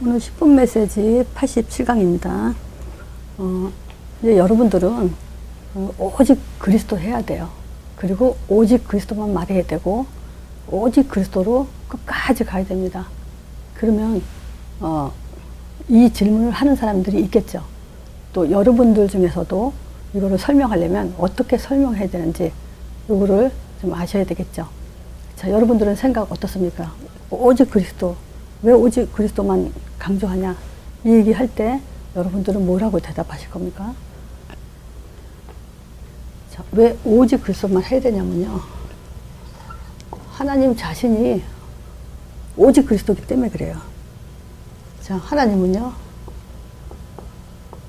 오늘 10분 메시지 87강입니다. 이제 여러분들은 오직 그리스도 해야 돼요. 그리고 오직 그리스도만 말해야 되고 오직 그리스도로 끝까지 가야 됩니다. 그러면 이 질문을 하는 사람들이 있겠죠. 또 여러분들 중에서도 이거를 설명하려면 어떻게 설명해야 되는지 이거를 좀 아셔야 되겠죠. 자, 여러분들은 생각 어떻습니까? 오직 그리스도, 왜 오직 그리스도만 강조하냐? 이 얘기할 때 여러분들은 뭐라고 대답하실 겁니까? 자, 왜 오직 그리스도만 해야 되냐면요. 하나님 자신이 오직 그리스도이기 때문에 그래요. 자, 하나님은요,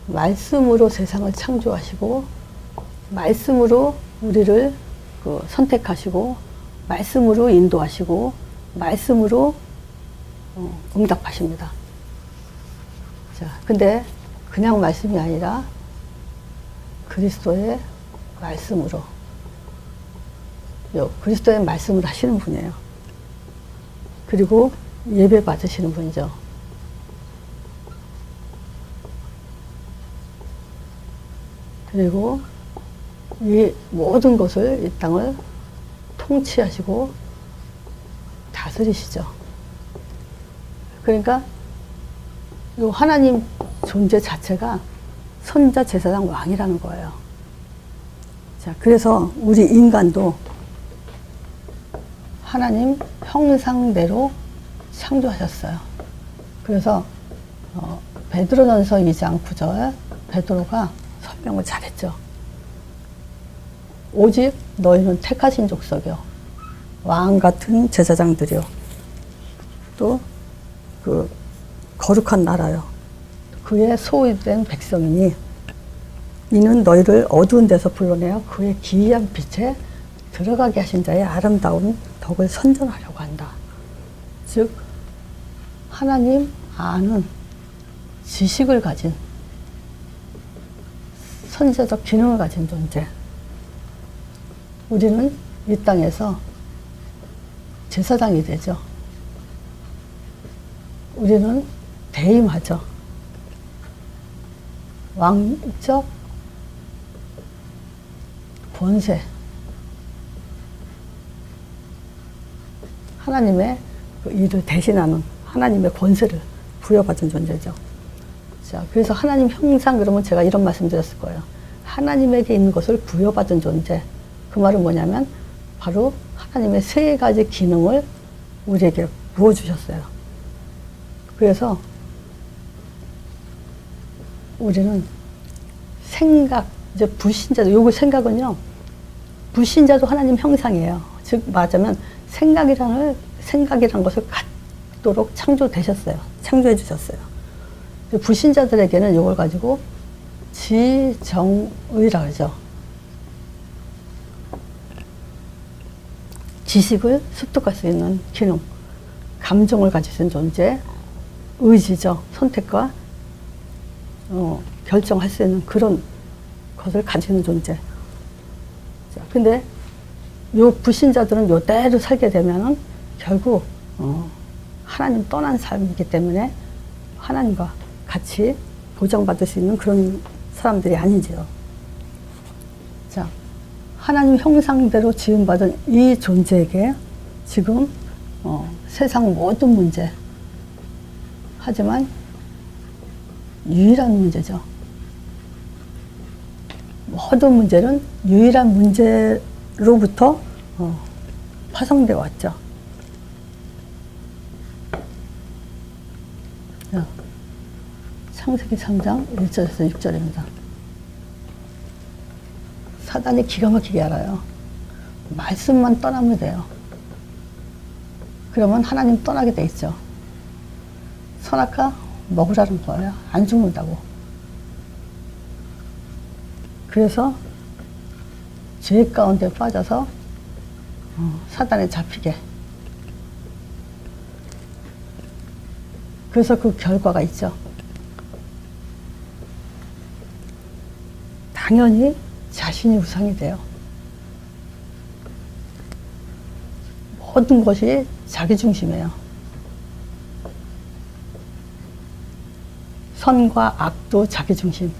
말씀으로 세상을 창조하시고, 말씀으로 우리를 선택하시고, 말씀으로 인도하시고, 말씀으로 응답하십니다. 자, 근데 그냥 말씀이 아니라 그리스도의 말씀으로, 그리스도의 말씀을 하시는 분이에요. 그리고 예배 받으시는 분이죠. 그리고 이 모든 것을, 이 땅을 통치하시고 다스리시죠. 그러니까 이 하나님 존재 자체가 선자, 제사장, 왕이라는 거예요. 자, 그래서 우리 인간도 하나님 형상대로 창조하셨어요. 그래서 베드로전서 2장 9절 베드로가 설명을 잘했죠. 오직 너희는 택하신 족속이요, 왕 같은 제사장들이요, 또 그 거룩한 나라요, 그의 소유된 백성이니 이는 너희를 어두운 데서 불러내어 그의 기이한 빛에 들어가게 하신 자의 아름다운 덕을 선전하려고 한다. 즉 하나님 아는 지식을 가진, 선지자적 기능을 가진 존재. 우리는 이 땅에서 제사장이 되죠. 우리는 대임하죠. 왕적 권세, 하나님의 그 일을 대신하는 하나님의 권세를 부여받은 존재죠. 자, 그래서 하나님 형상, 그러면 제가 이런 말씀 드렸을 거예요. 하나님에게 있는 것을 부여받은 존재. 그 말은 뭐냐면 바로 하나님의 세 가지 기능을 우리에게 부어주셨어요. 그래서 우리는 생각, 이제 불신자도, 요거 생각은요, 불신자도 하나님 형상이에요. 즉 말하자면 생각이라는 것을 갖도록 창조되셨어요. 창조해 주셨어요. 불신자들에게는 이걸 가지고 지정의라 그러죠. 지식을 습득할 수 있는 기능, 감정을 가질 수 있는 존재, 의지죠. 선택과 결정할 수 있는 그런 것을 가지는 존재. 자, 근데 요 불신자들은 요대로 살게 되면은 결국 하나님 떠난 삶이기 때문에 하나님과 같이 보장받을 수 있는 그런 사람들이 아니지요. 자, 하나님 형상대로 지음받은 이 존재에게 지금 세상 모든 문제, 하지만 유일한 문제죠. 모든 문제는 유일한 문제로부터 파생되어 왔죠. 창세기 3장 1절에서 6절입니다. 사단이 기가 막히게 알아요. 말씀만 떠나면 돼요. 그러면 하나님 떠나게 돼 있죠. 선악과 먹으라는 거예요. 안 죽는다고. 그래서 죄 가운데 빠져서 사단에 잡히게. 그래서 그 결과가 있죠. 당연히 자신이 우상이 돼요. 모든 것이 자기 중심이에요. 선과 악도 자기 중심.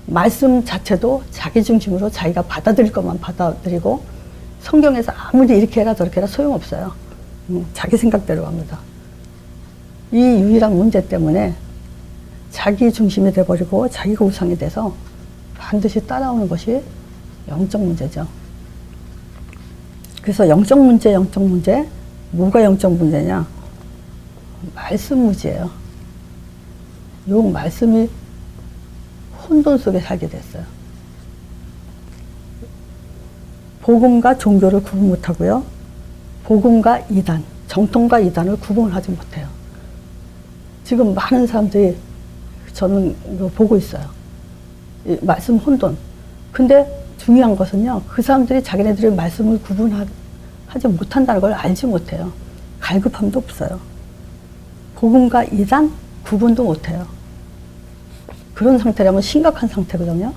말씀 자체도 자기 중심으로 자기가 받아들일 것만 받아들이고, 성경에서 아무리 이렇게 해라 저렇게 해라 소용없어요. 자기 생각대로 합니다. 이 유일한 문제 때문에 자기 중심이 돼버리고 자기가 우상이 돼서 반드시 따라오는 것이 영적 문제죠. 그래서 영적 문제, 뭐가 영적 문제냐? 말씀 무지예요. 요 말씀이 혼돈 속에 살게 됐어요. 복음과 종교를 구분 못하고요. 복음과 이단, 정통과 이단을 구분을 하지 못해요. 지금 많은 사람들이 저는 이거 보고 있어요. 이 말씀 혼돈. 근데 중요한 것은요, 그 사람들이 자기네들의 말씀을 구분하지 못한다는 걸 알지 못해요. 갈급함도 없어요. 복음과 이단 구분도 못해요. 그런 상태라면 심각한 상태거든요.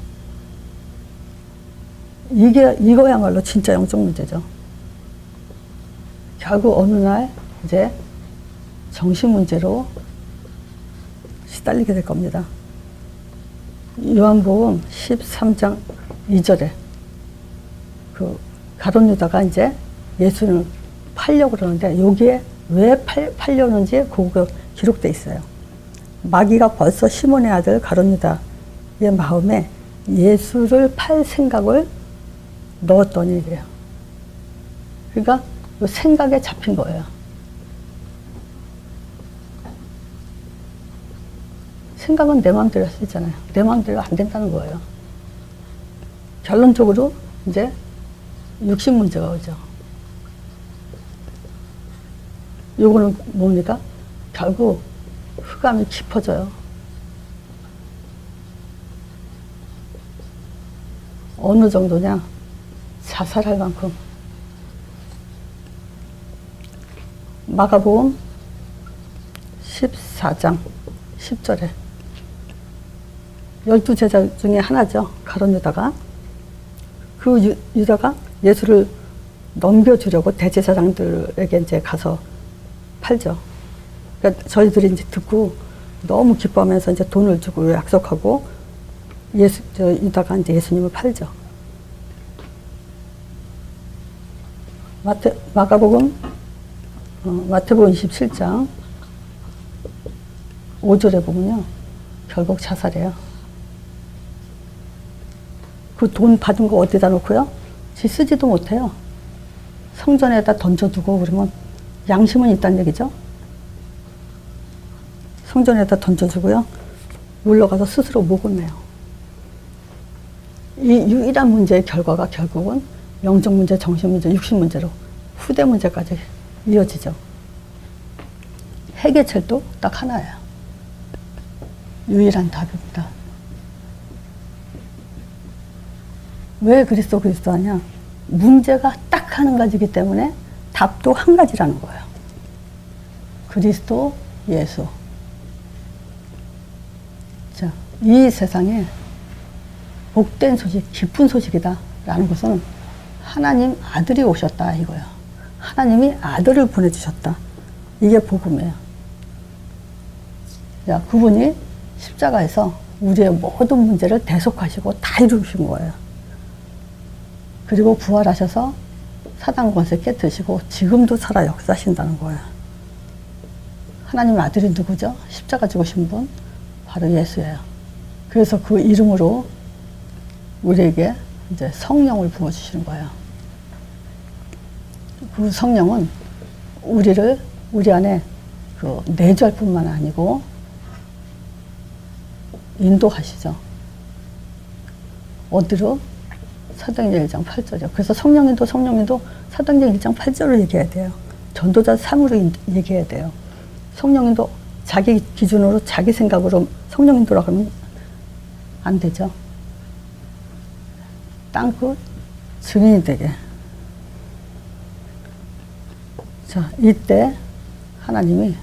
이거야말로 진짜 영적 문제죠. 결국 어느 날 이제 정신 문제로 시달리게 될 겁니다. 요한복음 13장 2절에 그 가룟 유다가 이제 예수를 팔려고 그러는데, 여기에 왜 팔려는지 그거 기록돼 있어요. 마귀가 벌써 시몬의 아들 가룟 유다의 마음에 예수를 팔 생각을 넣었더니 그래요. 그러니까 그 생각에 잡힌 거예요. 생각은 내 마음대로 할 수 있잖아요. 내 마음대로 안 된다는 거예요. 결론적으로 이제 육신 문제가 오죠. 요거는 뭡니까? 결국 흑암이 깊어져요. 어느 정도냐? 자살할 만큼. 마가복음 14장 10절에 12제자 중에 하나죠. 가룟 유다가. 그 유다가 예수를 넘겨주려고 대제사장들에게 이제 가서 팔죠. 그러니까 저희들이 이제 듣고 너무 기뻐하면서 이제 돈을 주고 약속하고 유다가 이제 예수님을 팔죠. 마태복음 27장 5절에 보면요, 결국 자살해요. 그 돈 받은 거 어디다 놓고요? 지 쓰지도 못해요. 성전에다 던져두고 그러면 양심은 있다는 얘기죠. 성전에다 던져주고요, 물러가서 스스로 목을 매요. 이 유일한 문제의 결과가 결국은 영적 문제, 정신 문제, 육신 문제로 후대 문제까지 이어지죠. 해결책도 딱 하나예요. 유일한 답입니다. 왜 그리스도 하냐? 문제가 딱 한 가지이기 때문에 답도 한 가지라는 거예요. 그리스도 예수. 자, 이 세상에 복된 소식, 기쁜 소식이다 라는 것은 하나님 아들이 오셨다 이거예요. 하나님이 아들을 보내주셨다. 이게 복음이에요. 자, 그분이 십자가에서 우리의 모든 문제를 대속하시고 다 이루신 거예요. 그리고 부활하셔서 사단 권세 깨뜨리시고 지금도 살아 역사하신다는 거예요. 하나님 아들이 누구죠? 십자가 죽으신 분, 바로 예수예요. 그래서 그 이름으로 우리에게 이제 성령을 부어주시는 거예요. 그 성령은 우리 안에 그 내주할 뿐만 아니고 인도하시죠. 어디로? 사도행전 1장 8절이요. 그래서 성령님도 사도행전 1장 8절을 얘기해야 돼요. 전도자 3으로 얘기해야 돼요. 성령님도 자기 기준으로 자기 생각으로 성령님도라고 하면 안 되죠. 땅끝 증인이 되게. 자, 이때 하나님이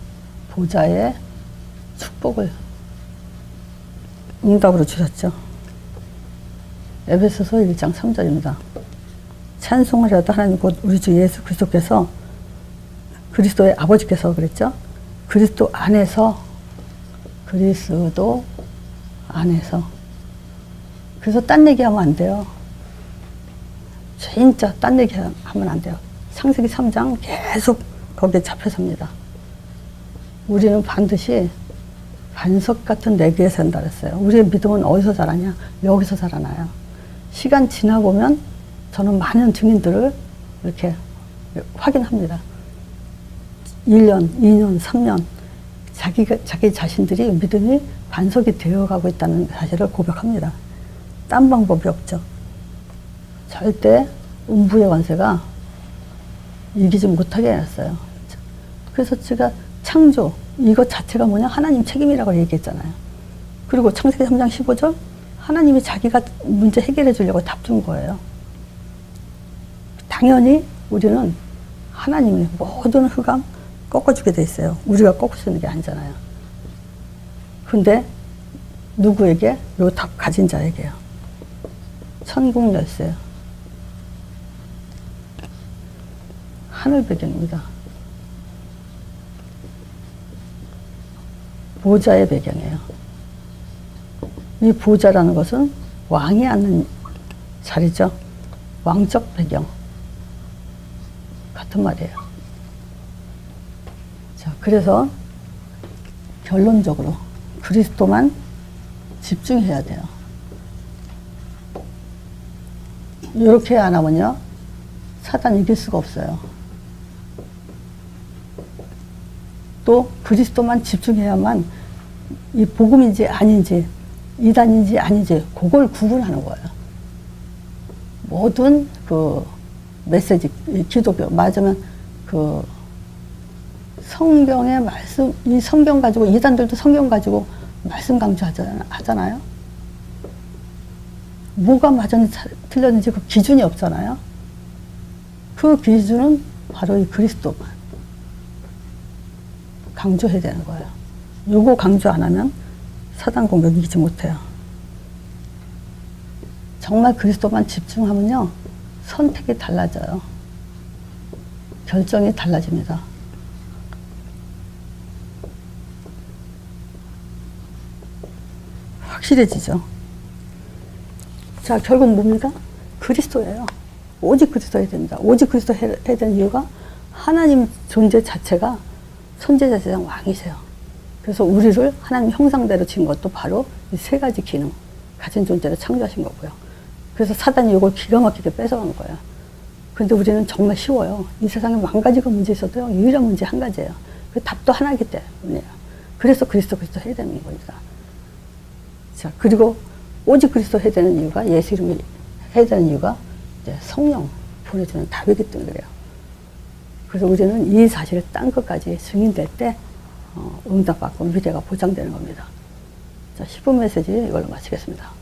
보좌의 축복을 응답으로 주셨죠. 에베소서 1장 3절입니다. 찬송하려다 하나님 곧 우리 주 예수 그리스도께서, 그리스도의 아버지께서 그랬죠. 그리스도 안에서 그리스도 안에서. 그래서 딴 얘기하면 안 돼요. 진짜 딴 얘기하면 안 돼요. 창세기 3장 계속 거기에 잡혀 삽니다. 우리는 반드시 반석 같은 내귀에 산다 그랬어요. 우리의 믿음은 어디서 자라냐? 여기서 자라나요. 시간 지나보면 저는 많은 증인들을 이렇게 확인합니다. 1년, 2년, 3년 자기 자신들이 믿음이 반석이 되어가고 있다는 사실을 고백합니다. 딴 방법이 없죠. 절대 음부의 권세가 이기지 못하게 해놨어요. 그래서 제가 창조, 이것 자체가 뭐냐? 하나님 책임이라고 얘기했잖아요. 그리고 창세기 3장 15절 하나님이 자기가 문제 해결해 주려고 답 준 거예요. 당연히 우리는 하나님의 모든 흑암 꺾어주게 돼 있어요. 우리가 꺾어주는 게 아니잖아요. 근데 누구에게? 요 답 가진 자에게요. 천국 열쇠. 하늘 배경입니다. 보좌의 배경이에요. 이 보좌라는 것은 왕이 앉는 자리죠. 왕적 배경. 같은 말이에요. 자, 그래서 결론적으로 그리스도만 집중해야 돼요. 이렇게 안 하면요, 사단 이길 수가 없어요. 또 그리스도만 집중해야만 이 복음인지 아닌지, 이단인지 아닌지 그걸 구분하는 거예요. 모든 그 메시지, 기독교 맞으면 그 성경의 말씀, 이 성경 가지고 이단들도 성경 가지고 말씀 강조하잖아요. 뭐가 맞았는지 틀렸는지 그 기준이 없잖아요. 그 기준은 바로 이 그리스도만 강조해야 되는 거예요. 요거 강조 안 하면 사단 공격 이기지 못해요. 정말 그리스도만 집중하면요, 선택이 달라져요. 결정이 달라집니다. 확실해지죠. 자, 결국 뭡니까? 그리스도예요. 오직 그리스도 해야 됩니다. 오직 그리스도 해야 되는 이유가 하나님 존재 자체가 선지자재장 왕이세요. 그래서 우리를 하나님 형상대로 지은 것도 바로 이 세 가지 기능 가진 존재를 창조하신 거고요. 그래서 사단이 이걸 기가 막히게 뺏어간 거예요. 근데 우리는 정말 쉬워요. 이 세상에 만 가지가 문제 있어도요, 유일한 문제 한 가지예요. 그 답도 하나이기 때문이에요. 그래서 그리스도 해야 되는 겁니다. 자, 그리고 오직 그리스도 해야 되는 이유가, 예수 이름을 해야 되는 이유가 이제 성령 보내주는 답이기 때문에 그래요. 그래서 우리는 이 사실을 땅 끝까지 증인될 때 응답받고 미래가 보장되는 겁니다. 자, 10분 메시지 이걸로 마치겠습니다.